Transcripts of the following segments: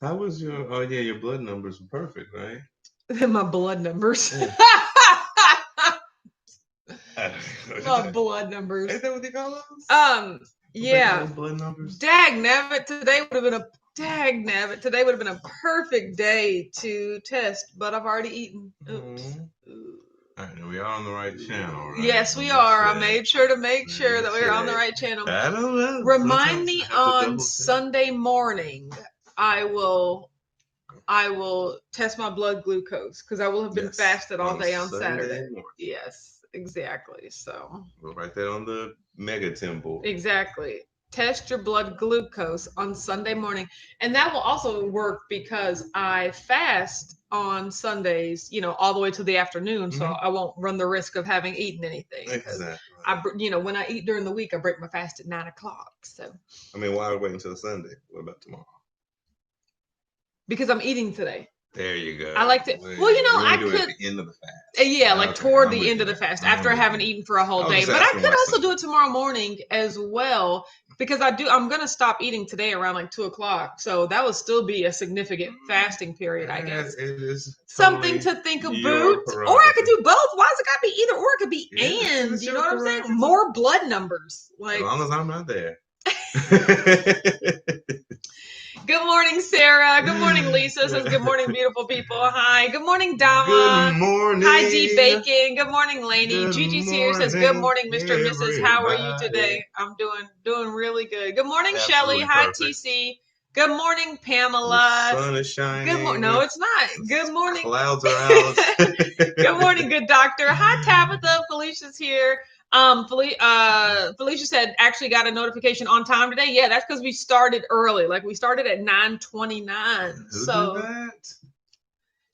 How was your? Oh yeah, your blood numbers were perfect, right? My blood numbers. Yeah. My blood numbers. Is that what they call those? Yeah. Blood numbers. Dag today would have been a perfect day to test, but I've already eaten. Oops. All right, we are on the right channel, right? Yes, we are. I made sure to make sure that we're on the right channel. I don't know. Remind me on Sunday morning. I will test my blood glucose because I will have been fasted all day on Saturday. Yes, exactly. So we'll write that on the mega temple. Exactly. Test your blood glucose on Sunday morning. And that will also work because I fast on Sundays, all the way to the afternoon. So I won't run the risk of having eaten anything. Exactly. When I eat during the week, I break my fast at 9 o'clock. So, I mean, why wait until Sunday? What about tomorrow? Because I'm eating today. There you go. I like to. Well, I could at the end of the fast. Yeah, like toward the end of the fast, after I haven't eaten for a whole day. But I could also do it tomorrow morning as well, because I'm gonna stop eating today around like 2 o'clock. So that would still be a significant fasting period, I guess. It is something to think about. Or I could do both. Why does it gotta be either or? It could be and. You know what I'm saying? More blood numbers. Like, as long as I'm not there. Good morning, Sarah. Good morning, Lisa. Says good morning, beautiful people. Hi. Good morning, Dama. Good morning. Hi, D Bacon. Good morning, Lainey. Gigi's here. Says good morning, Mr. and Mrs. How are you today? I'm doing really good. Good morning, Shelly. Hi, TC. Good morning, Pamela. The sun is shining. Good morning. No, it's not. Good morning. Clouds are out. Good morning, good doctor. Hi, Tabitha. Felicia's here. Felicia said actually got a notification on time today. Yeah, that's because we started early. Like we started at 9:29. So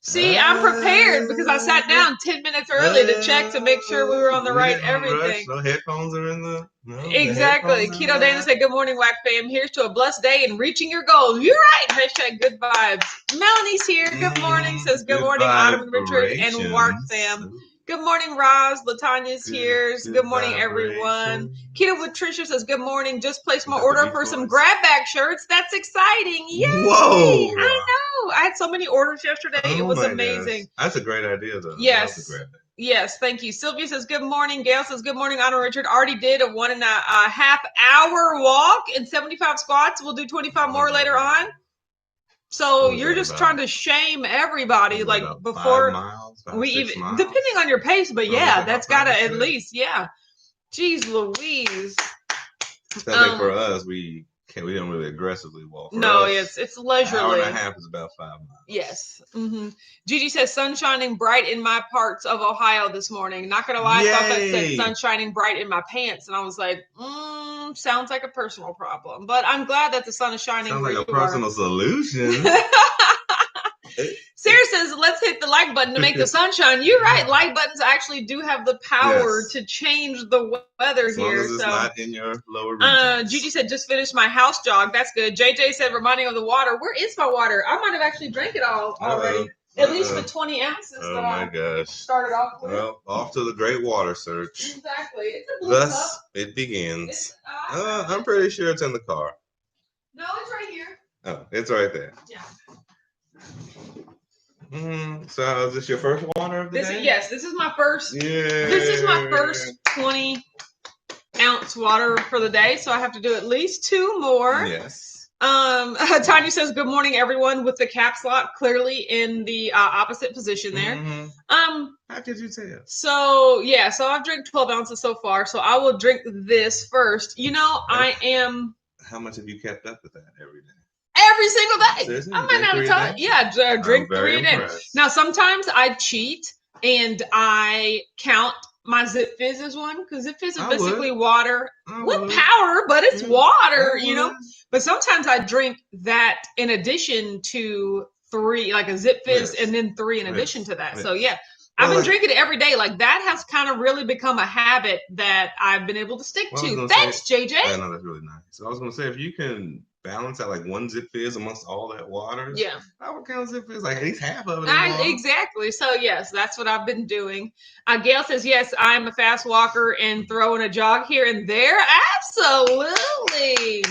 see, I'm prepared because I sat down 10 minutes early to check to make sure we were on the right everything. No headphones are in the exactly. Keto Dana said, "Good morning, Whack Fam. Here's to a blessed day and reaching your goals." You're right. Hashtag good vibes. Melanie's here. Good morning. Says good morning, Autumn and Richard and Whack Fam. Good morning, Roz. Latanya's here. Good morning, everyone. Keto with Trisha says, good morning. Just placed my order for some grab bag shirts. That's exciting. Yay! Whoa! I know. I had so many orders yesterday. It was amazing. Gosh. That's a great idea, though. Yes. Yes, thank you. Sylvia says, good morning. Gail says, good morning, Autumn Richard. Already did a 1.5 hour walk and 75 squats. We'll do 25 more later on. So you're just trying to shame everybody, like before 5 miles, we even miles. Depending on your pace, but yeah, that's gotta at least, yeah. Jeez Louise. Like for us, we don't really aggressively walk. No, it's leisurely. An hour and a half is about 5 miles. Yes. Mm-hmm. Gigi says sun shining bright in my parts of Ohio this morning. Not gonna lie, I thought that said sun shining bright in my pants, and I was like, sounds like a personal problem. But I'm glad that the sun is shining. Sounds like a personal solution. Sarah says, let's hit the like button to make the sunshine. You're right. Like buttons actually do have the power to change the weather as here. Long as it's not in your lower regions. Gigi said, just finished my house jog. That's good. JJ said, reminding of the water. Where is my water? I might have actually drank it all already. At least the 20 ounces that I started off with. Well, off to the great water search. Exactly. It's a blue Thus, cup. it begins. I'm pretty sure it's in the car. No, it's right here. Oh, it's right there. Yeah. So is this your first water of the day? Yes, this is my first. Yeah. This is my first 20-ounce water for the day, so I have to do at least 2 more. Yes. Tanya says, "Good morning, everyone," with the caps lock clearly in the opposite position there. How could you tell? So I've drank 12 ounces so far. So I will drink this first. I am. How much have you kept up with that every day? Every single day. Seriously? I might not have time. Yeah, drink 3 a day. Now, sometimes I cheat and I count my Zip Fizz as one because Zip Fizz is basically water with power, but it's water, But sometimes I drink that in addition to 3, like a Zip Fizz, and then 3 in addition to that. So, yeah. I've been drinking it every day. Like that has kind of really become a habit that I've been able to stick to. Thanks, JJ. I know that's really nice. So I was going to say, if you can balance out like one Zip Fizz amongst all that water. Yeah. I would count Zip Fizz like at least half of it. Exactly. So yes, that's what I've been doing. Gail says, yes, I'm a fast walker and throwing a jog here and there. Absolutely.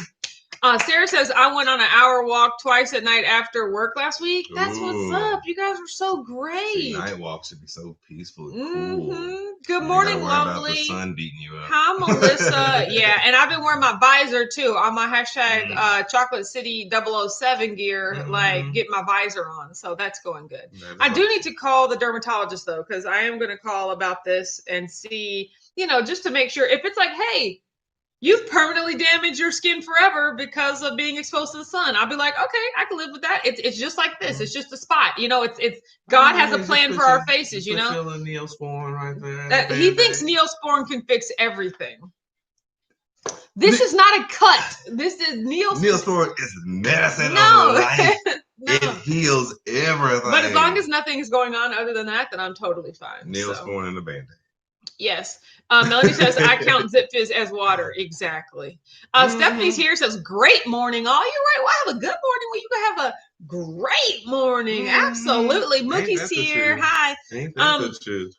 Sarah says, I went on an hour walk twice at night after work last week. That's what's up. You guys are so great. See, night walks should be so peaceful and cool. Good morning, lovely. About the sun beating you up. Hi, Melissa. Yeah, and I've been wearing my visor too on my hashtag Chocolate City 007 gear, like get my visor on. So that's going good. I do need to call the dermatologist though, because I am going to call about this and see, just to make sure if it's like, hey, you've permanently damaged your skin forever because of being exposed to the sun. I'll be like, okay, I can live with that. It's just like this. It's just a spot. It's God has a plan for our faces, Neosporin right there. He thinks Neosporin can fix everything. This is not a cut. This is Neosporin is medicine of life. No. It heals everything. But as long as nothing is going on other than that, then I'm totally fine. Neosporin and a Band-Aid. Yes. Melanie says, I count Zip Fizz as water. Exactly. Stephanie's here, says, great morning. Oh, you're right. Well, have a good morning. Well, you can have a great morning. Absolutely. Mookie's here. Hi.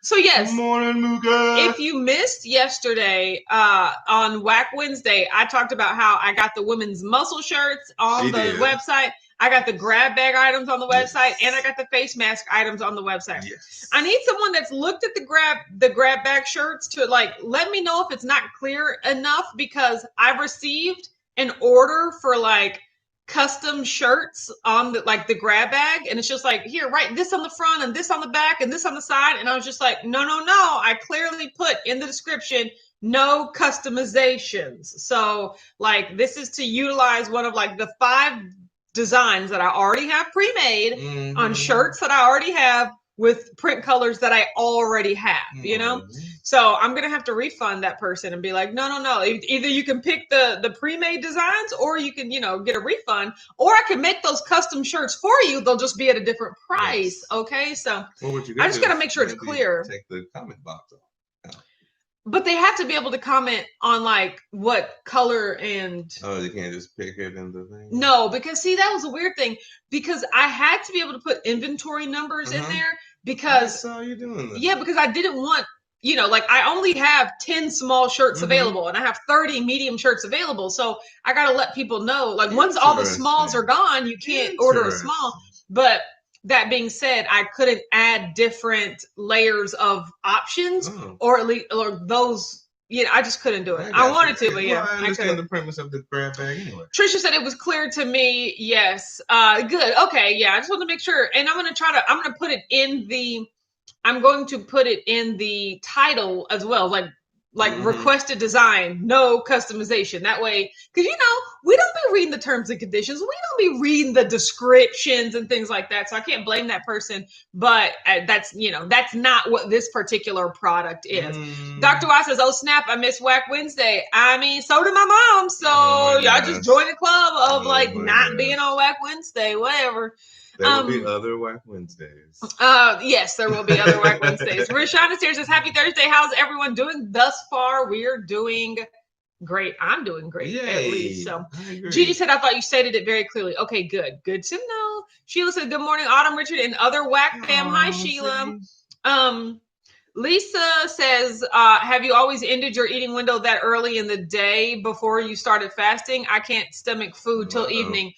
So yes. Good morning, Mooka. If you missed yesterday on Whack Wednesday, I talked about how I got the women's muscle shirts on the website. I got the grab bag items on the website, and I got the face mask items on the website. Yes. I need someone that's looked at the grab bag shirts to let me know if it's not clear enough, because I received an order for custom shirts on the grab bag, and it's just like, here, write this on the front and this on the back and this on the side, and I was just like, no, I clearly put in the description no customizations. So this is to utilize one of the 5 designs that I already have pre-made on shirts that I already have with print colors that I already have, So I'm going to have to refund that person and be like, no. Either you can pick the pre-made designs, or you can, get a refund, or I can make those custom shirts for you. They'll just be at a different price. Yes. Okay. So I just got to make sure it's clear. Take the comment box off. But they have to be able to comment on what color and. Oh, they can't just pick it in the thing. No, because see, that was a weird thing, because I had to be able to put inventory numbers in there because. So you doing this? Yeah, because I didn't want, I only have 10 small shirts available, and I have 30 medium shirts available. So I got to let people know, once all the smalls are gone, you can't order a small. But that being said, I couldn't add different layers of options, or at least those. I just couldn't do it. I wanted to, but I understand the premise of the grab bag anyway. Trisha said it was clear to me. Yes. Good. Okay. Yeah. I just want to make sure, and I'm going to put it in the. I'm going to put it in the title as well, requested design, no customization. That way, because we don't be reading the terms and conditions, we don't be reading the descriptions and things like that. So I can't blame that person, but that's not what this particular product is. Dr. Y says, "Oh snap, I missed Whack Wednesday." I mean, so did my mom. So y'all just join the club of not being on Whack Wednesday, whatever. There will be other Whack Wednesdays. Yes, there will be other Whack Wednesdays. Rashonda here says, happy Thursday. How's everyone doing thus far? We're doing great. I'm doing great, at least. So Gigi said, I thought you stated it very clearly. Okay, good. Good to know. Sheila said, good morning, Autumn, Richard, and other Whack fam. Hi, Sheila. Lisa says, have you always ended your eating window that early in the day before you started fasting? I can't stomach food till evening.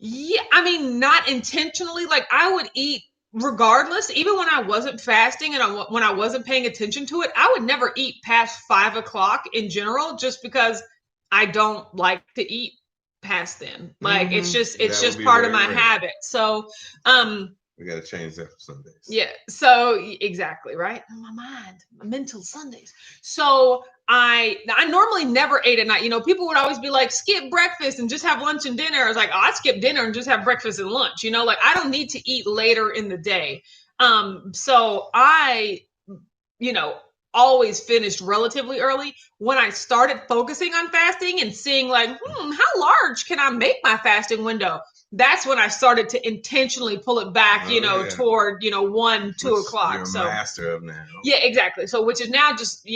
Yeah, I mean, not intentionally. I would eat regardless, even when I wasn't fasting and when I wasn't paying attention to it. I would never eat past 5 o'clock in general, just because I don't like to eat past then. It's just part of my habit. So, we got to change that for Sundays. Yeah. So exactly. Right. My mind, my mental Sundays. So I normally never ate at night. People would always be like, skip breakfast and just have lunch and dinner. I was like, I skip dinner and just have breakfast and lunch. I don't need to eat later in the day. So I, always finished relatively early. When I started focusing on fasting and seeing how large can I make my fasting window? that's when I started to intentionally pull it back, toward, 1, 2 o'clock. You're a master of now. Yeah, exactly. So, which is now just,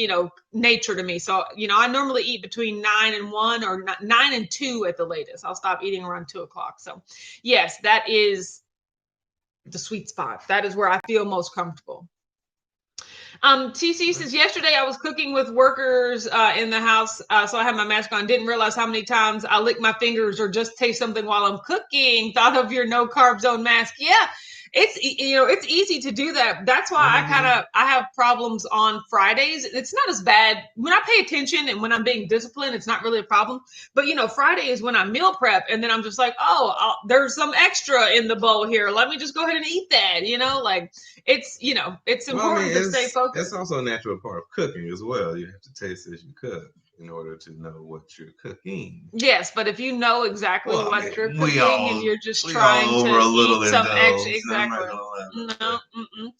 nature to me. So, I normally eat between 9 and 1 or 9 and 2 at the latest. I'll stop eating around 2 o'clock. So yes, that is the sweet spot. That is where I feel most comfortable. TC says, yesterday I was cooking with workers in the house, so I had my mask on. Didn't realize how many times I lick my fingers or just taste something while I'm cooking. Thought of your no carb zone mask. Yeah, it's easy to do that. That's why I have problems on Fridays. It's not as bad when I pay attention and when I'm being disciplined. It's not really a problem. But Friday is when I meal prep, and then I'm just like, there's some extra in the bowl here. Let me just go ahead and eat that. It's it's important to stay focused. It's also a natural part of cooking as well. You have to taste as you cook in order to know what you're cooking. Yes, but if you know exactly what you're cooking and you're just trying to eat some extra, exactly. No.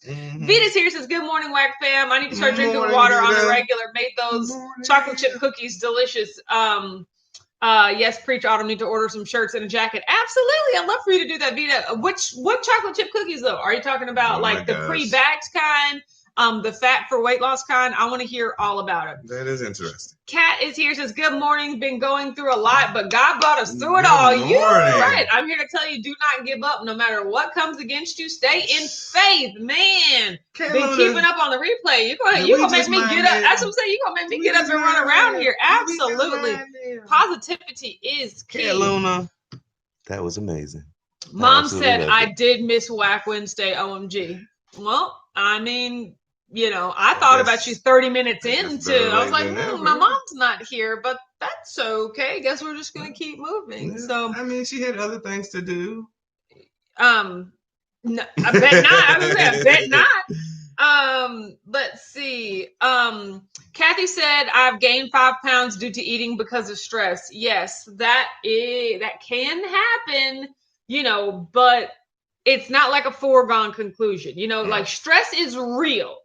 Vita's here, says, good morning, WAC fam. I need to start drinking water on a regular. Made those chocolate chip cookies delicious. Yes, preach Autumn, need to order some shirts and a jacket. Absolutely. I'd love for you to do that, Vita. What chocolate chip cookies though? Are you talking about the pre-backed kind? The fat for weight loss kind? I want to hear all about it. That is interesting. Kat is here, says, good morning. Been going through a lot, but God brought us through it all. You're right. I'm here to tell you, do not give up. No matter what comes against you, stay in faith. Man, been keeping up on the replay. You're gonna make me get up. That's what I'm saying. You're gonna make me get up and run around here. Absolutely. Positivity is key. Hey, Luna. That was amazing. Mom said I did miss WAC Wednesday. OMG. Well, I mean, I thought about you 30 minutes into. I was like, my mom's not here, but that's okay. Guess we're just going to keep moving. Yeah. So, I mean, she had other things to do. No, I bet not. I was saying, I bet not. Let's see. Kathy said, I've gained 5 pounds due to eating because of stress. Yes, that can happen, but it's not like a foregone conclusion, like stress is real,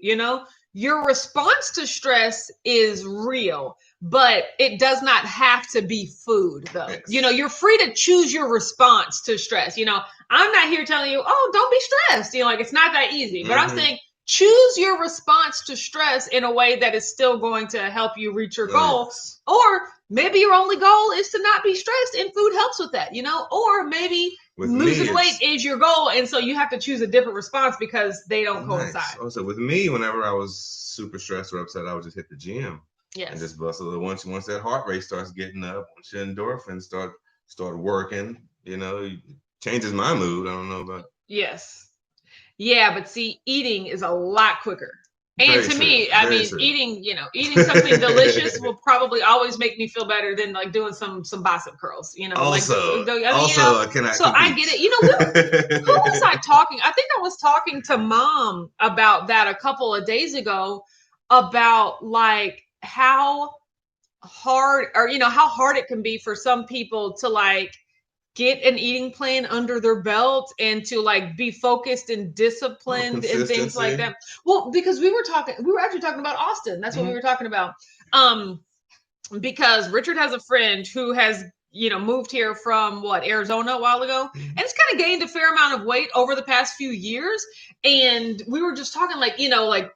your response to stress is real, but it does not have to be food though. Yes. You're free to choose your response to stress. I'm not here telling you, don't be stressed. It's not that easy, but I'm saying choose your response to stress in a way that is still going to help you reach your goal. Yes. Or maybe your only goal is to not be stressed and food helps with that, or maybe losing weight is your goal. And so you have to choose a different response because they don't coincide. Also with me, whenever I was super stressed or upset, I would just hit the gym. Yes. And just bustle. Once that heart rate starts getting up, once your endorphins start working, it changes my mood. I don't know about. Yes. Yeah, but see, eating is a lot quicker. And to me, I mean, eating something delicious will probably always make me feel better than like doing some bicep curls, Also, I get it. Who was I talking? I think I was talking to Mom about that a couple of days ago about like how hard it can be for some people to like get an eating plan under their belt and to like be focused and disciplined and things like that. Well, because we were actually talking about Austin. That's what we were talking about. Because Richard has a friend who has, moved here from Arizona a while ago, and it's kind of gained a fair amount of weight over the past few years. And we were just talking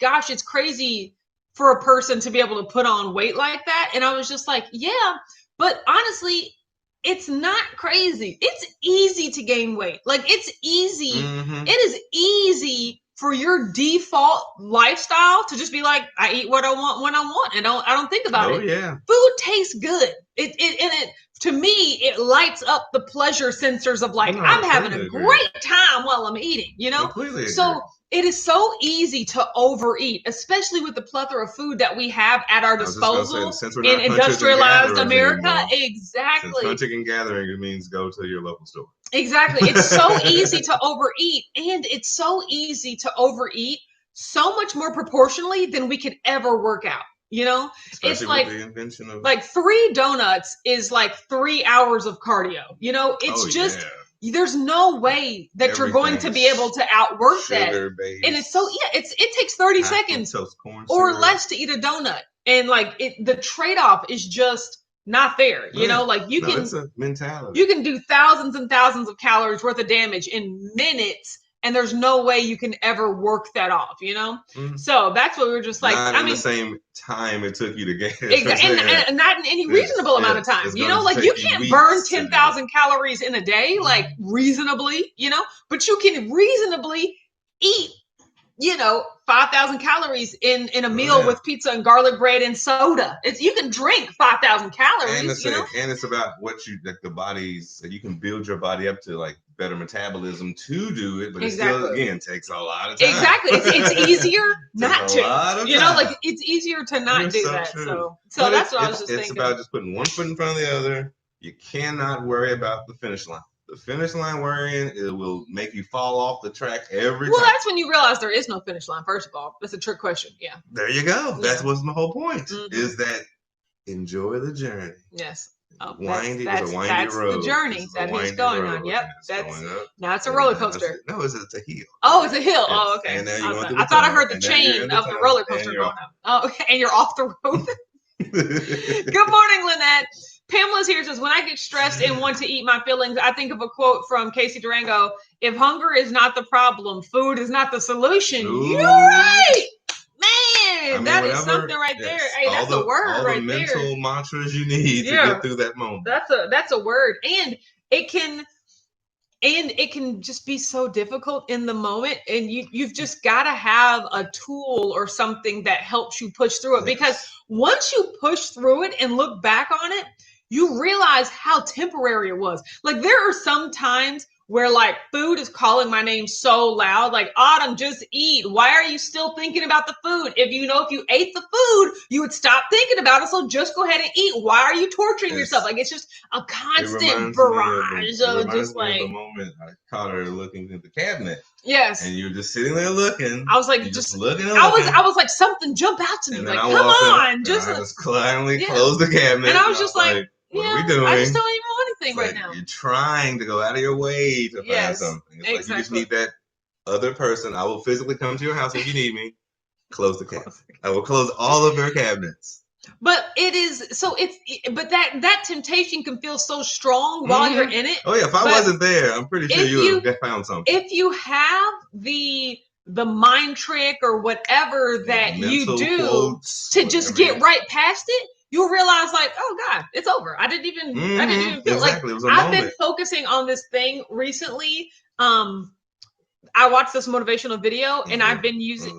gosh, it's crazy for a person to be able to put on weight like that. And I was just like, yeah, but honestly, it's not crazy. It's easy to gain weight. Like it's easy. It is easy for your default lifestyle to just be like, I eat what I want when I want, and I don't think about it. Yeah. Food tastes good. It to me, it lights up the pleasure sensors of like, I'm having a great time while I'm eating, Completely so agree. it is so easy to overeat, especially with the plethora of food that we have at our disposal in industrialized America. Anymore. Exactly. Since hunting and gathering, it means go to your local store. Exactly. It's so easy to overeat, and it's so easy to overeat so much more proportionally than we could ever work out. Especially it's like with the invention of 3 donuts is like 3 hours of cardio. It's there's no way that you're going to be able to outwork that. And it's it takes 30 seconds or less to eat a donut. And the trade-off is just not there. You know, like it's a mentality. You can do thousands and thousands of calories worth of damage in minutes, and there's no way you can ever work that off, you know? So that's what we were just like. Not in the same time it took you to get exactly, and not in any reasonable amount of time. You know, like you can't burn 10,000 calories in a day, like reasonably, you know, but you can reasonably eat, you know, 5,000 calories in a meal with pizza and garlic bread and soda. You can drink 5,000 calories. And it's about what you like the body's. You can build your body up to like better metabolism to do it, but it still again takes a lot of time. Exactly, it's easier not to. You know, like it's easier to not do that. True. So that's what I was just thinking. It's about just putting one foot in front of the other. You cannot worry about the finish line. The finish line worrying, it will make you fall off the track every time. Well, that's when you realize there is no finish line, first of all. That's a trick question. Yeah. There you go. That's what's my whole point, is that enjoy the journey. Yes. Oh, that's the journey that he's going on. Yep. Now it's a roller coaster. No, it's a hill. Oh, it's a hill. Oh, okay. And I thought I heard the chain of the roller coaster going up. Oh, okay. And you're off the road. Good morning, Lynette. Pamela's here, says, when I get stressed and want to eat my feelings, I think of a quote from Casey Durango. If hunger is not the problem, food is not the solution. Ooh. You're right. Man, that is something right there. Hey, that's a word right there. All the mental mantras you need to get through that moment. That's a word. And it can just be so difficult in the moment. And you've just got to have a tool or something that helps you push through it. Because once you push through it and look back on it, you realize how temporary it was. Like there are some times where like food is calling my name so loud, like Autumn, just eat. Why are you still thinking about the food? If you ate the food, you would stop thinking about it. So just go ahead and eat. Why are you torturing yourself? Like it's just a constant barrage of just like the moment I caught her looking at the cabinet. Yes. And you were just sitting there looking. I was like, just looking. I was like, something jump out to me. And like, come on, I just quietly closed the cabinet. And I was just like, what are we doing? I just don't even want anything right now. You're trying to go out of your way to find something. It's like you just need that other person. I will physically come to your house if you need me. Close the cabinet. I will close all of your cabinets. But that temptation can feel so strong while you're in it. Oh yeah, if I wasn't there, I'm pretty sure you would have found something. If you have the mind trick or whatever that you do to just get right past it, you'll realize like, oh God, it's over. I didn't even feel like I've been focusing on this thing recently. I watched this motivational video and I've been using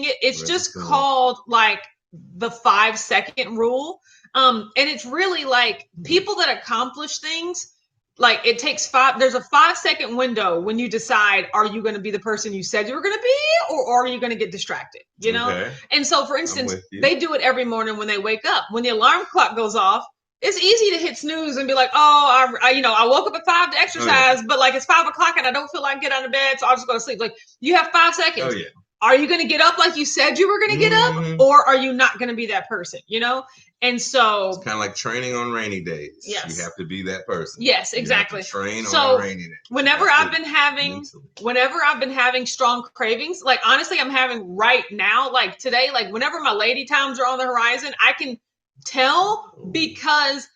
it. It's just called like the 5-second rule. And it's really like people that accomplish things, like it takes there's a 5-second window when you decide, are you going to be the person you said you were going to be, or are you going to get distracted, you know? Okay. And so for instance, they do it every morning when they wake up. When the alarm clock goes off, it's easy to hit snooze and be like, oh, I woke up at 5 to exercise, but like it's 5 o'clock and I don't feel like getting out of bed. So I'll just go to sleep. Like you have 5 seconds. Oh, yeah. Are you going to get up like you said you were going to get up, or are you not going to be that person, you know? And so it's kind of like training on rainy days. Yes. You have to be that person. Yes, exactly. Train on a rainy day. Whenever I've been having strong cravings, like honestly, I'm having right now, like today, like whenever my lady times are on the horizon, I can tell because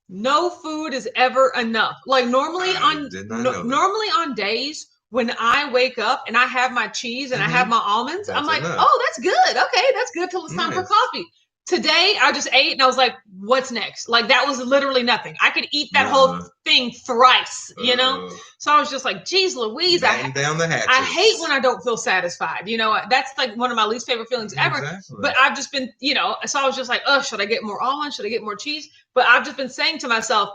no food is ever enough. Like normally on days when I wake up and I have my cheese and I have my almonds, I'm like, oh, that's good. Okay, that's good till it's time for coffee. Today, I just ate and I was like, what's next? Like, that was literally nothing. I could eat that whole thing thrice, you know? So I was just like, geez, Louise, I hate when I don't feel satisfied. You know, that's like one of my least favorite feelings ever. Exactly. But I've just been, you know, so I was just like, oh, should I get more almonds? Should I get more cheese? But I've just been saying to myself,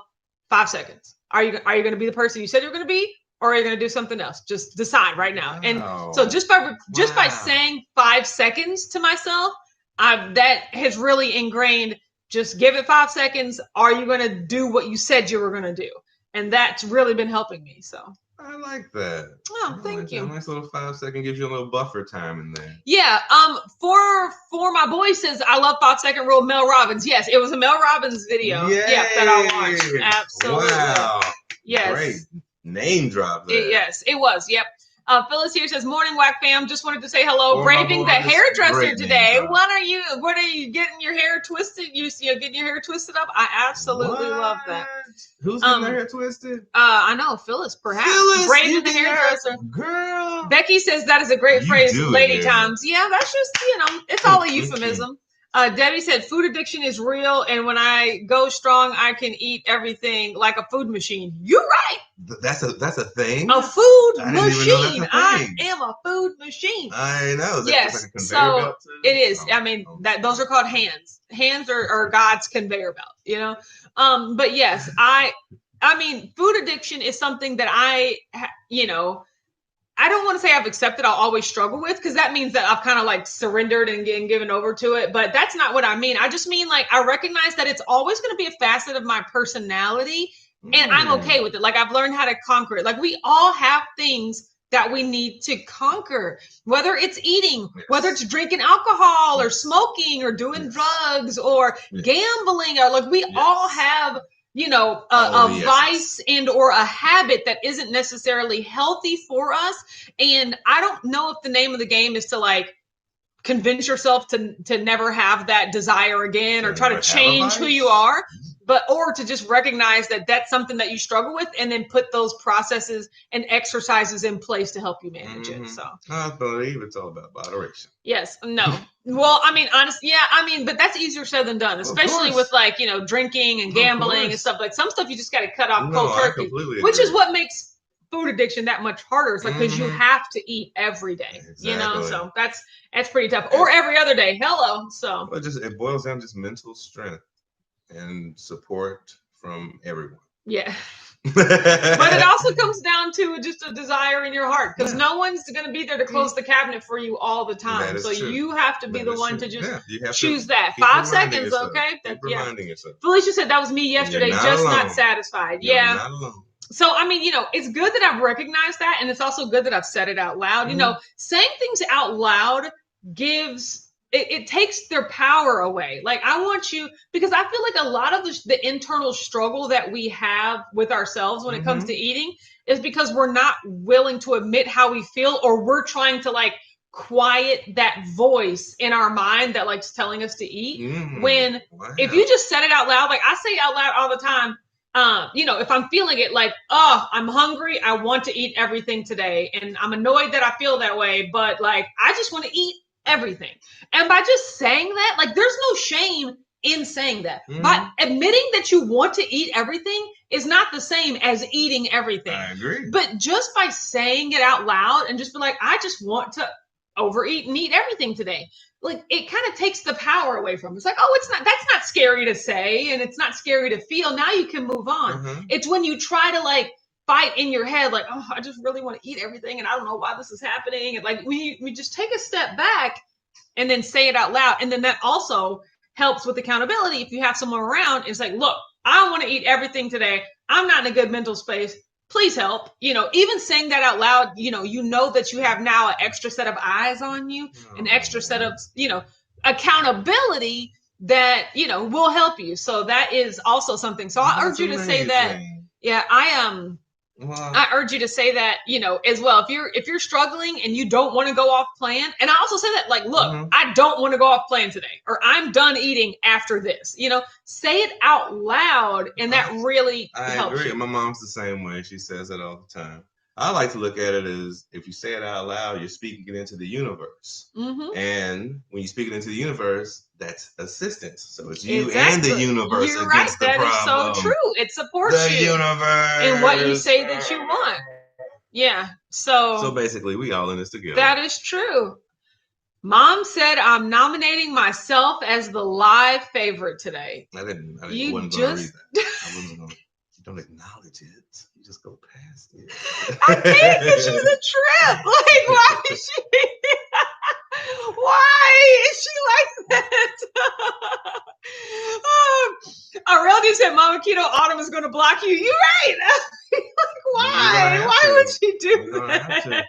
5 seconds. Are you going to be the person you said you were going to be? Or are you going to do something else? Just decide right now. And so just by saying 5 seconds to myself, that has really ingrained, just give it 5 seconds. Are you going to do what you said you were going to do? And that's really been helping me. So I like that. Oh, thank you. A nice little 5 second gives you a little buffer time in there. Yeah. For my boy says, I love 5 second rule, Mel Robbins. Yes, it was a Mel Robbins video. Yay. Yeah, that I watched. Absolutely. Wow. Yes. Great name drop there. Yes, it was. Yep. Phyllis here says, morning, Whack Fam. Just wanted to say hello. Braving the hairdresser today. What are you getting your hair twisted? You getting your hair twisted up? I absolutely love that. Who's getting their hair twisted? I know, Phyllis, perhaps. Braving the hairdresser. Girl. Becky says that is a great phrase, lady times. Yeah, that's just, it's all a euphemism. Debbie said food addiction is real, and when I go strong, I can eat everything like a food machine. You're right. That's a thing. A food machine. I am a food machine. I know. Yes. Like so it is. I mean, those are called hands. Hands are God's conveyor belt. But yes, I mean, food addiction is something that I don't want to say I've accepted. I'll always struggle with, because that means that I've kind of like surrendered and given over to it. But that's not what I mean. I just mean, like, I recognize that it's always going to be a facet of my personality, and I'm okay with it. Like, I've learned how to conquer it. Like, we all have things that we need to conquer, whether it's eating, whether it's drinking alcohol or smoking or doing drugs or gambling, or like we all have a vice and or a habit that isn't necessarily healthy for us. And I don't know if the name of the game is to like convince yourself to never have that desire again, or try to change who you are, or to just recognize that that's something that you struggle with, and then put those processes and exercises in place to help you manage it. So I believe it's all about moderation. Yes. No. Well, I mean, honestly, but that's easier said than done, especially with like, drinking and gambling and stuff. Like, some stuff you just got to cut off cold turkey, which is what makes food addiction that much harder. It's like, because you have to eat every day, so that's pretty tough. Or every other day. Hello. So it boils down to just mental strength and support from everyone. Yeah. But it also comes down to just a desire in your heart, because no one's going to be there to close the cabinet for you all the time. So you have to be the one to just choose that. 5 seconds, okay? Reminding yourself. Felicia said that was me yesterday, not satisfied. You're not alone. So, I mean, it's good that I've recognized that, and it's also good that I've said it out loud. Saying things out loud it takes their power away. Like, I want you, because I feel like a lot of the internal struggle that we have with ourselves when it comes to eating is because we're not willing to admit how we feel, or we're trying to like quiet that voice in our mind that likes telling us to eat. If you just said it out loud, like I say it out loud all the time, if I'm feeling it, like, I'm hungry, I want to eat everything today, and I'm annoyed that I feel that way, but like, I just want to eat everything. And by just saying that, like, there's no shame in saying that. By admitting that you want to eat everything is not the same as eating everything. I agree. But just by saying it out loud and just be like, I just want to overeat and eat everything today, like, it kind of takes the power away from it. It's like, that's not scary to say, and it's not scary to feel. Now you can move on. It's when you try to like fight in your head, like, I just really want to eat everything, and I don't know why this is happening. And like, we just take a step back and then say it out loud. And then that also helps with accountability. If you have someone around, it's like, look, I want to eat everything today. I'm not in a good mental space. Please help. Even saying that out loud, that you have now an extra set of eyes on you, an extra set of, accountability that, will help you. So that is also something. So I urge you to say that. Yeah, I urge you to say that, as well. If you're struggling and you don't want to go off plan, and I also say that, like, look, I don't want to go off plan today, or I'm done eating after this, say it out loud, and that really helps. I agree. You. My mom's the same way. She says it all the time. I like to look at it as, if you say it out loud, you're speaking it into the universe. And when you speak it into the universe, that's assistance. So it's you and the universe. You're right. That is so true. It supports the universe and what you say that you want. Yeah. So basically, we all in this together. That is true. Mom said, I'm nominating myself as the live favorite today. I wasn't going to read that. You don't acknowledge it. You just go past it. I can't, because she's a trip. Like, why is she like that? Aurelia said, Mama Keto, Autumn is going to block you. You're right. Like, why? Why would she do that?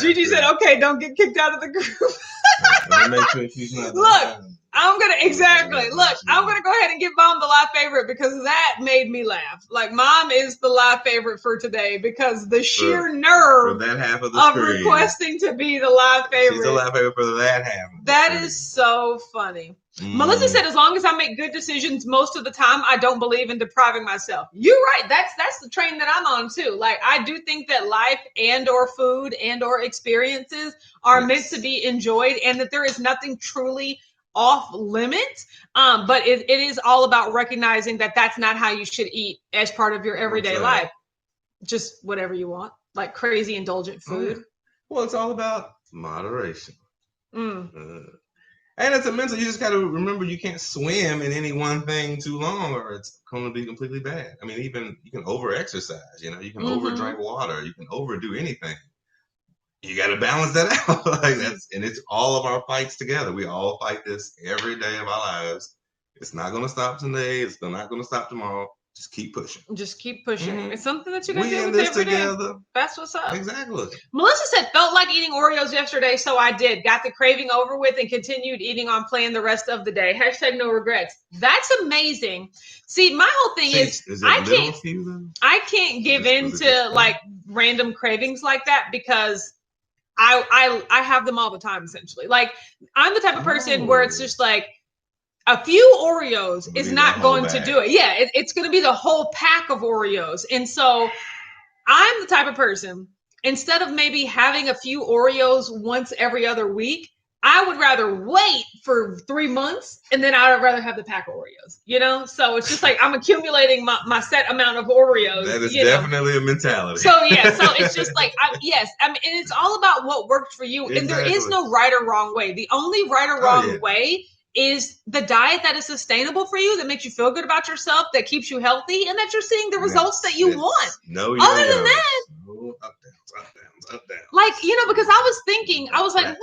Gigi said, okay, don't get kicked out of the group. Don't make sure she's not. Look, I'm gonna go ahead and give Mom the live favorite because that made me laugh. Like, Mom is the live favorite for today because the sheer nerve for that half of requesting to be the live favorite. She's the live favorite for that half. That is so funny. Melissa said, as long as I make good decisions most of the time, I don't believe in depriving myself. You're right. That's the train that I'm on too. Like, I do think that life and or food and or experiences are meant to be enjoyed, and that there is nothing truly off limits. But it is all about recognizing that that's not how you should eat as part of your everyday life. Just whatever you want, like crazy indulgent food. Well, it's all about moderation. And it's a mental, you just got to remember you can't swim in any one thing too long or it's going to be completely bad. I mean, even you can over-exercise, you can over-drink water, you can overdo anything. You got to balance that out. And it's all of our fights together. We all fight this every day of our lives. It's not going to stop today. It's not going to stop tomorrow. Just keep pushing. It's something that you got to do with every together. Day. That's what's up. Exactly. Melissa said, felt like eating Oreos yesterday, so I did. Got the craving over with and continued eating on plan the rest of the day. # no regrets. That's amazing. See, my whole thing is I can't give in to like random cravings like that because I have them all the time, essentially. Like, I'm the type of person where it's just like, a few Oreos is not going to do it. Yeah, it's going to be the whole pack of Oreos. And so I'm the type of person, instead of maybe having a few Oreos once every other week, I would rather wait for 3 months and then I'd rather have the pack of Oreos, So it's just like I'm accumulating my set amount of Oreos. That is definitely a mentality. So it's just like, and it's all about what worked for you. Exactly. And there is no right or wrong way. The only right or wrong way is the diet that is sustainable for you, that makes you feel good about yourself, that keeps you healthy, and that you're seeing the results that you want. Other than that, up, downs. Like, because I was thinking, I was like,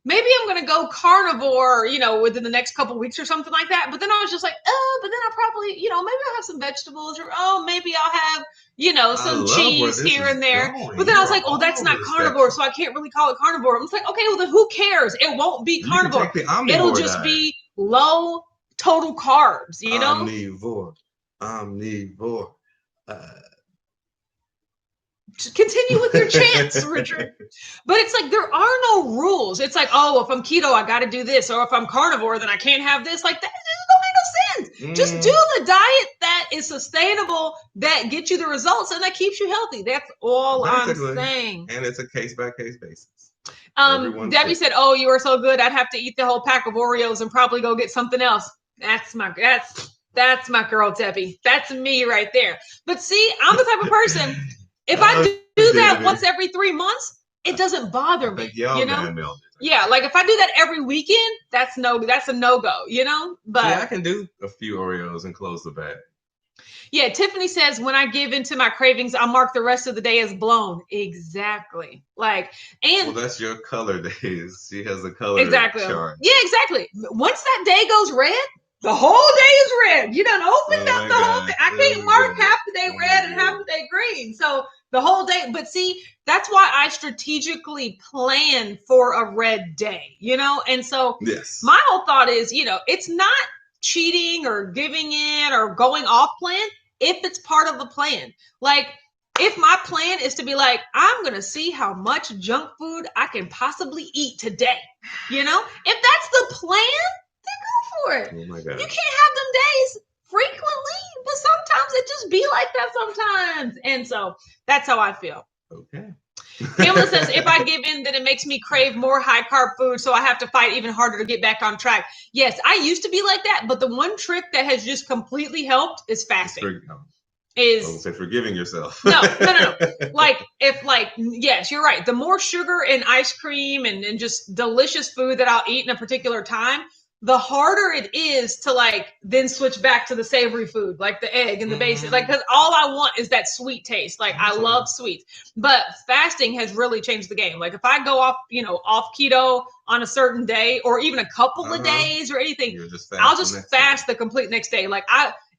maybe I'm going to go carnivore, within the next couple of weeks or something like that. But then I was just like, but then I'll probably, maybe I'll have some vegetables or, maybe I'll have, some cheese here and there. But then I was like, that's not carnivore, so I can't really call it carnivore. I'm like, okay, well then who cares? It won't be carnivore. It'll just be low total carbs, Omnivore. Continue with your chants, Richard. But it's like, there are no rules. It's like, if I'm keto, I got to do this. Or if I'm carnivore, then I can't have this. Like, that just don't make no sense. Just do the diet that is sustainable, that gets you the results, and that keeps you healthy. That's all I'm saying. And it's a case-by-case basis. Debbie said, you are so good. I'd have to eat the whole pack of Oreos and probably go get something else. That's my girl, Debbie. That's me right there. But see, I'm the type of person, if I do that once every 3 months, it doesn't bother me. Yeah, like if I do that every weekend, that's a no-go, But I can do a few Oreos and close the bag. Yeah, Tiffany says, when I give into my cravings, I mark the rest of the day as blown. Exactly. Well, that's your color days. She has a color chart. Yeah, exactly. Once that day goes red, the whole day is red. You done opened up the whole thing. I can't mark half the day red and half the day green. So the whole day. But see, that's why I strategically plan for a red day, And so my whole thought is, it's not cheating or giving in or going off plan if it's part of the plan. Like, if my plan is to be like, I'm going to see how much junk food I can possibly eat today, if that's the plan, then go for it. Oh my God. You can't have them days frequently, but sometimes it just be like that sometimes. And so that's how I feel. Okay. Pamela says, if I give in, then it makes me crave more high carb food, so I have to fight even harder to get back on track. Yes, I used to be like that, but the one trick that has just completely helped is fasting. Forgiving yourself. No. Yes, you're right. The more sugar and ice cream and just delicious food that I'll eat in a particular time, the harder it is to then switch back to the savory food, like the egg and the basic, because all I want is that sweet taste. Like, I love sweets, but fasting has really changed the game. Like, if I go off keto on a certain day or even a couple of days or anything, I'll just fast the complete next day. Like,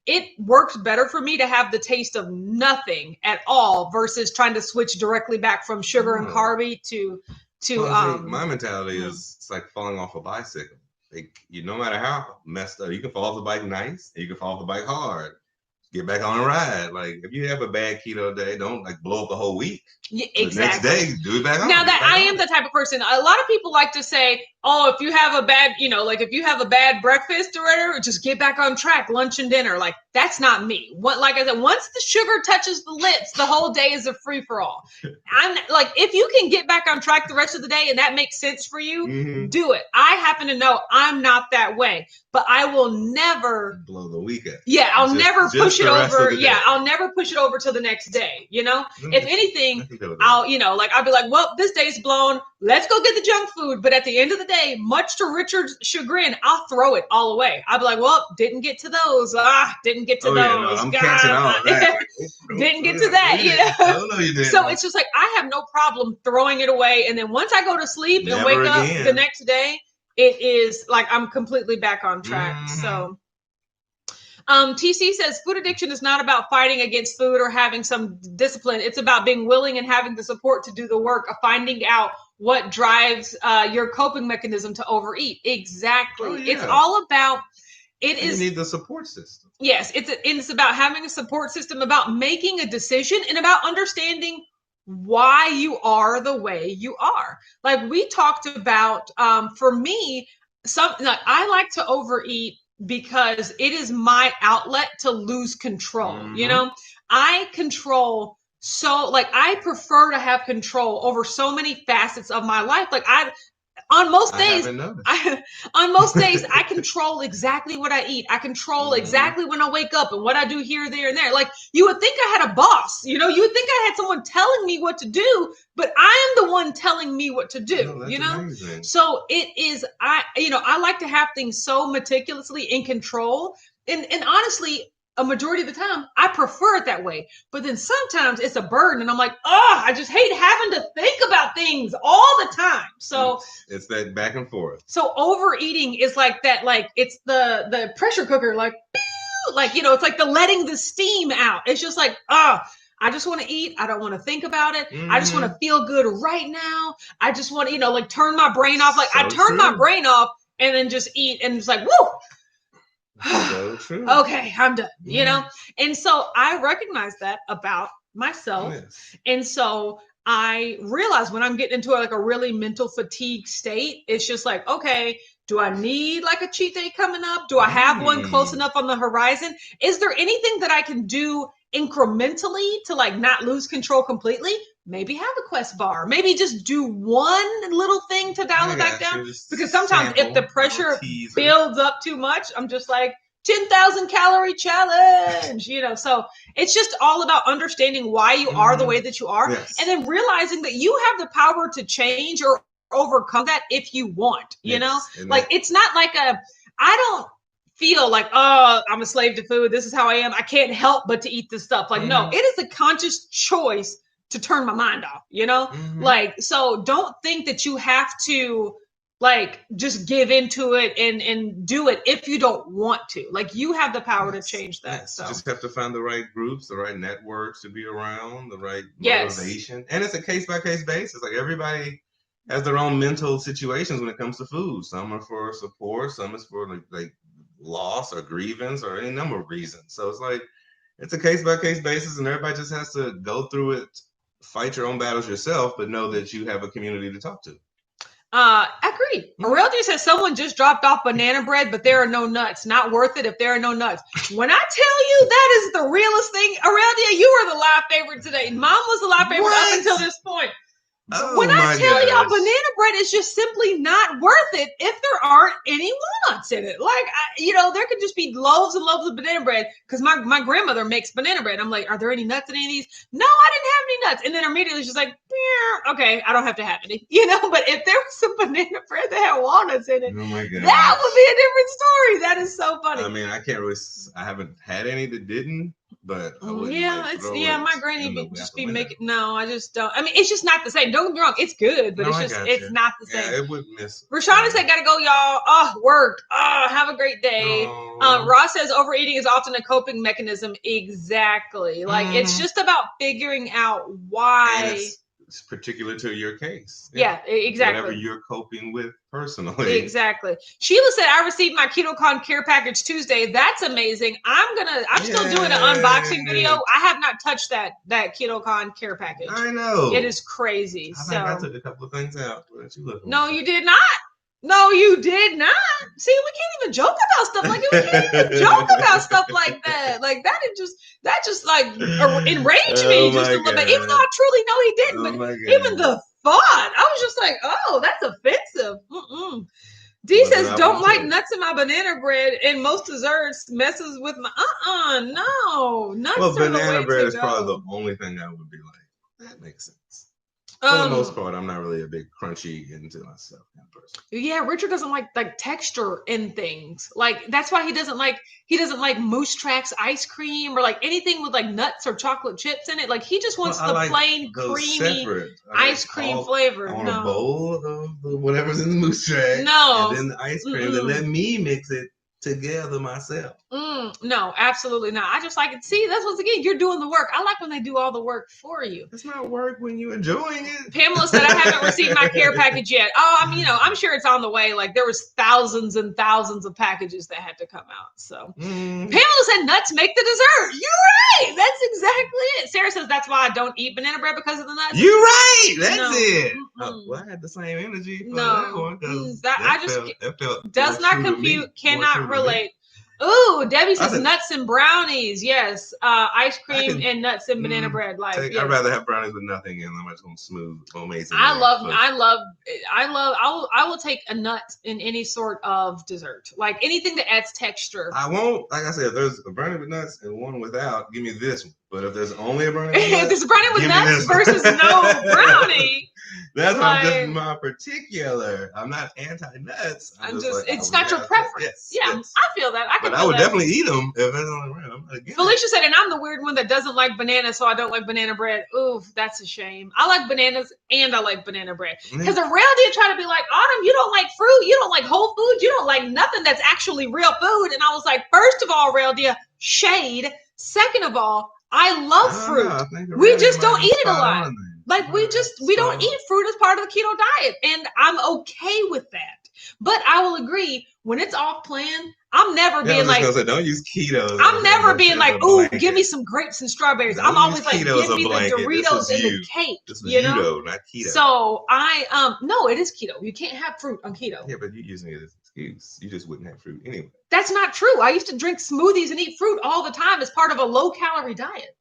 it works better for me to have the taste of nothing at all versus trying to switch directly back from sugar and carby to my mentality is it's like falling off a bicycle. Like, no matter how messed up, you can fall off the bike nice, and you can fall off the bike hard. Get back on a ride. Like, if you have a bad keto day, don't like blow up the whole week. Yeah, exactly. The next day, do it back on. Now that I am the type of person, a lot of people like to say, oh, if you have a bad, like if you have a bad breakfast or whatever, just get back on track, lunch and dinner. Like, that's not me. Like I said, once the sugar touches the lips, the whole day is a free for all. I'm like, if you can get back on track the rest of the day and that makes sense for you, do it. I happen to know I'm not that way, but I will never blow the weekend. Yeah, I'll never push it over. Yeah, I'll never push it over to the next day. If anything, I'll, I'll be like, well, this day's blown. Let's go get the junk food. But at the end of the day, much to Richard's chagrin, I'll throw it all away. I'll be like, well, didn't get to those. Didn't get to those. Yeah, no, I'm catching on. Didn't get to that. No, you didn't. So it's just like, I have no problem throwing it away. And then once I go to sleep and wake up the next day, it is like I'm completely back on track. So TC says food addiction is not about fighting against food or having some discipline. It's about being willing and having the support to do the work of finding out what drives your coping mechanism to overeat. Exactly. It's all about You need the support system. Yes, it's about having a support system, about making a decision, and about understanding why you are the way you are. Like we talked about, for me, I like to overeat because it is my outlet to lose control. I control. So like, I prefer to have control over so many facets of my life. Like on most days, I control exactly what I eat. I control exactly when I wake up and what I do here, there, and there. Like you would think I had a boss, you would think I had someone telling me what to do, but I am the one telling me what to do, Amazing. So it is, I like to have things so meticulously in control. And honestly, a majority of the time, I prefer it that way. But then sometimes it's a burden, and I'm like, I just hate having to think about things all the time. So it's that back and forth. So overeating is like that, like it's the pressure cooker, like, it's like the letting the steam out. It's just like, I just want to eat. I don't want to think about it. I just want to feel good right now. I just want to, turn my brain off. Like I turn my brain off and then just eat, and it's like, woo. So true. Okay, I'm done, And so I recognize that about myself. Yes. And so I realize when I'm getting into a really mental fatigue state, it's just like, okay, do I need like a cheat day coming up? Do I have one close enough on the horizon? Is there anything that I can do incrementally to not lose control completely? Maybe have a Quest bar. Maybe just do one little thing to dial it back down. Because sometimes if the pressure builds up too much, I'm just like 10,000 calorie challenge, So it's just all about understanding why you are the way that you are. Yes. And then realizing that you have the power to change or overcome that if you want, it's not like I don't feel like, I'm a slave to food. This is how I am. I can't help but to eat this stuff. No, it is a conscious choice to turn my mind off, so don't think that you have to just give into it and do it if you don't want to. You have the power to change that. Yes. So you just have to find the right groups, the right networks to be around, the right motivation. And it's a case-by-case basis. Everybody has their own mental situations when it comes to food. Some are for support, some is for like loss or grievance or any number of reasons. So it's a case-by-case basis, and everybody just has to go through it, fight your own battles yourself, but know that you have a community to talk to. Agreed. Aurelia says someone just dropped off banana bread, but there are no nuts. Not worth it if there are no nuts. When I tell you that is the realest thing, Aurelia, you were the live favorite today. Mom was the live favorite up until this point. When I tell y'all banana bread is just simply not worth it if there aren't any nuts in it. There could just be loaves and loaves of banana bread because my grandmother makes banana bread. I'm like, are there any nuts in any of these? No, I didn't have any nuts. And then immediately she's like, okay, I don't have to have any, but if there was some banana bread that had walnuts in it, oh my God, that would be a different story. That is so funny. I mean, I haven't had any that didn't. But my granny would just be making. No, I just don't. I mean, it's just not the same. Don't get me wrong, it's good, but it's not the same. Yeah, it would miss. Rashana said, "Gotta go, y'all. Work. Have a great day." Ross says, "Overeating is often a coping mechanism." Exactly. It's just about figuring out why. it's particular to your case. Yeah, exactly. Whatever you're coping with personally. Exactly. Sheila said, I received my KetoCon care package Tuesday. That's amazing. I'm still doing an unboxing video. I have not touched that KetoCon care package. I know. It is crazy. I think I took a couple of things out. No, you did not. No, you did not. See, we can't even joke about stuff like that. We can't even joke about stuff like that. Like that just like enraged me just a little bit. Even though I truly know he didn't, but even the thought, I was just like, oh, that's offensive. D says, don't like nuts in my banana bread, and most desserts messes with my no. Nuts are banana the bread way is to probably go. the only thing I would be like, that makes sense. For the most part, I'm not really a big crunchy into myself kind of person. Yeah, Richard doesn't like texture in things. Like that's why he doesn't like Moose Tracks ice cream or like anything with like nuts or chocolate chips in it. Like he just wants the plain creamy ice cream flavor. I want a bowl of whatever's in the Moose Track. No. And then the ice cream. Then let me mix it together myself. No, absolutely not. I just like it. See, that's once again, you're doing the work. I like when they do all the work for you. It's not work when you're enjoying it. Pamela said, I haven't received my care package yet. Oh, I'm sure it's on the way. Like there was thousands and thousands of packages that had to come out. So Pamela said, nuts make the dessert. You're right. That's exactly it. Sarah says, that's why I don't eat banana bread because of the nuts. You're right. That's it. Well, I had the same energy for that one. Does not compute, cannot relate. Ooh, Debbie says nuts and brownies. Yes, ice cream and nuts and banana bread. Like, yes. I'd rather have brownies with nothing in them. I'm just going smooth, amazing. I will take a nut in any sort of dessert, like anything that adds texture. I won't. Like I said, if there's a brownie with nuts and one without, give me this one. But if there's only a brownie, if there's a brownie with nuts versus no brownie. That's why I'm just my particular. I'm not anti-nuts. It's not your preference. Yes. I feel that. I would definitely eat them if it's only random. Felicia said, and I'm the weird one that doesn't like bananas, so I don't like banana bread. Ooh, that's a shame. I like bananas and I like banana bread. Because the real deal try to be like, Autumn, you don't like fruit, you don't like whole foods, you don't like nothing that's actually real food. And I was like, first of all, real deal, shade. Second of all, I love fruit. We just don't eat it a lot. Like we don't eat fruit as part of the keto diet, and I'm okay with that. But I will agree, when it's off plan, I'm never being like, don't use keto. I'm never being like, ooh, give me some grapes and strawberries. I'm always like, give me the Doritos and the cake. You know, not keto. So no, it is keto. You can't have fruit on keto. Yeah, but you're using it as an excuse. You just wouldn't have fruit anyway. That's not true. I used to drink smoothies and eat fruit all the time as part of a low calorie diet.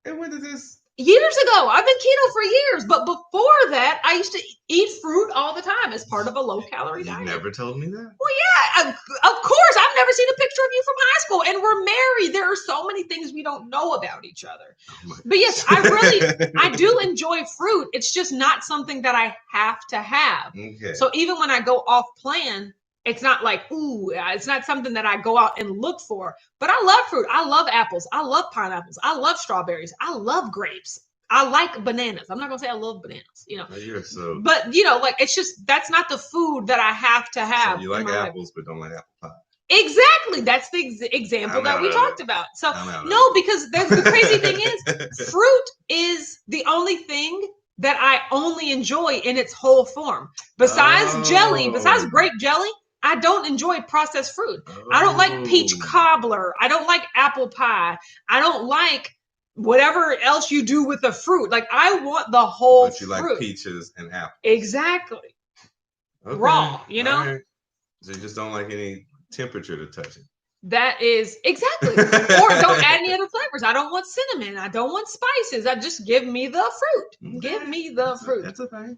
And when did this? Years ago. I've been keto for years, but before that, I used to eat fruit all the time as part of a low-calorie diet. You never told me that. Well, yeah, of course. I've never seen a picture of you from high school, and we're married. There are so many things we don't know about each other. But yes, I do enjoy fruit. It's just not something that I have to have. Okay. So even when I go off plan, it's not like, ooh, it's not something that I go out and look for. But I love fruit. I love apples. I love pineapples. I love strawberries. I love grapes. I like bananas. I'm not going to say I love bananas, you know. You're so... But, you know, like, it's just, that's not the food that I have to have. So you like apples, but don't like apple pie. Exactly. That's the example that we talked about. So, no, because the crazy thing is, fruit is the only thing that I only enjoy in its whole form. Besides jelly, besides grape jelly, I don't enjoy processed fruit. I don't like peach cobbler. I don't like apple pie. I don't like whatever else you do with the fruit. Like, I want the whole fruit. But you like peaches and apples. Exactly. Okay. Raw, you know? Right. So you just don't like any temperature to touch it. That is exactly. Or don't add any other flavors. I don't want cinnamon. I don't want spices. I just give me the fruit. Okay. Give me the fruit. That's okay.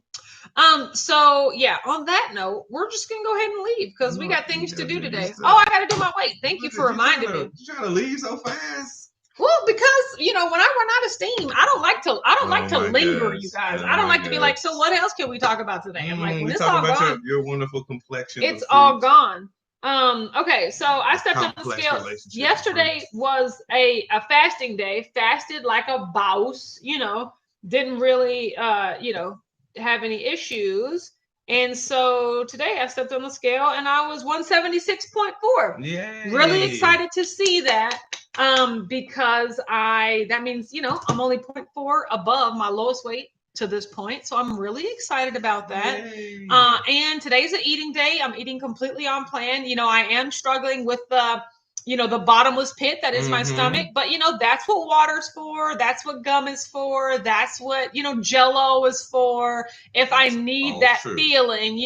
So yeah, on that note, we're just gonna go ahead and leave because we got things to do today. Oh, I gotta do my weight. Thank you for reminding me. You trying to leave so fast? Well, because when I run out of steam, I don't like to linger, you guys. I don't like to be like, so what else can we talk about today? I'm like, when it's all gone, your wonderful complexion. It's all gone. Okay, so I stepped on the scale. Yesterday was a fasting day, fasted like a boss, didn't really, have any issues. And so today I stepped on the scale and I was 176.4. Yay. Really excited to see that. Because that means, I'm only 0.4 above my lowest weight. to this point. So I'm really excited about that. And today's an eating day. I'm eating completely on plan. You know, I am struggling with the bottomless pit that is my stomach, but that's what water's for. That's what gum is for. That's what, Jell-O is for. If I need that feeling,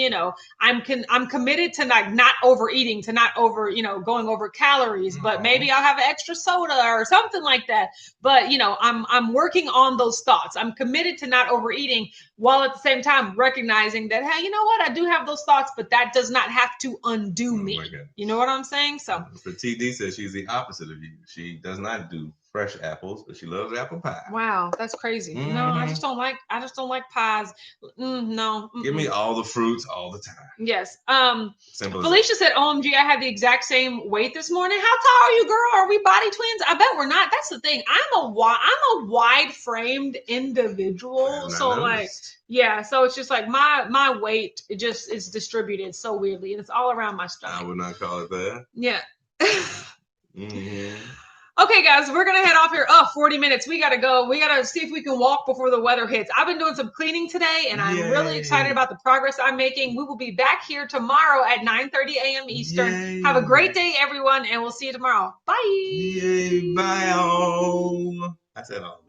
I'm committed to not overeating, to not going over calories, but maybe I'll have an extra soda or something like that. But, I'm working on those thoughts. I'm committed to not overeating, while at the same time recognizing that, hey, you know what? I do have those thoughts, but that does not have to undo me. You know what I'm saying? So the TD says she's the opposite of you. She does not do fresh apples, but she loves apple pie. Wow, that's crazy. No, I just don't like pies. No. Give me all the fruits all the time. Yes. Felicia said, OMG, I had the exact same weight this morning. How tall are you, girl? Are we body twins? I bet we're not. That's the thing. I'm a wide framed individual. So so it's just like my weight, it just is distributed so weirdly, and it's all around my stomach. I would not call it that. Yeah. Okay, guys, we're going to head off here. 40 minutes. We got to go. We got to see if we can walk before the weather hits. I've been doing some cleaning today, and I'm really excited about the progress I'm making. We will be back here tomorrow at 9:30 a.m. Eastern. Yay. Have a great day, everyone, and we'll see you tomorrow. Bye. Yay, bye all. I said all.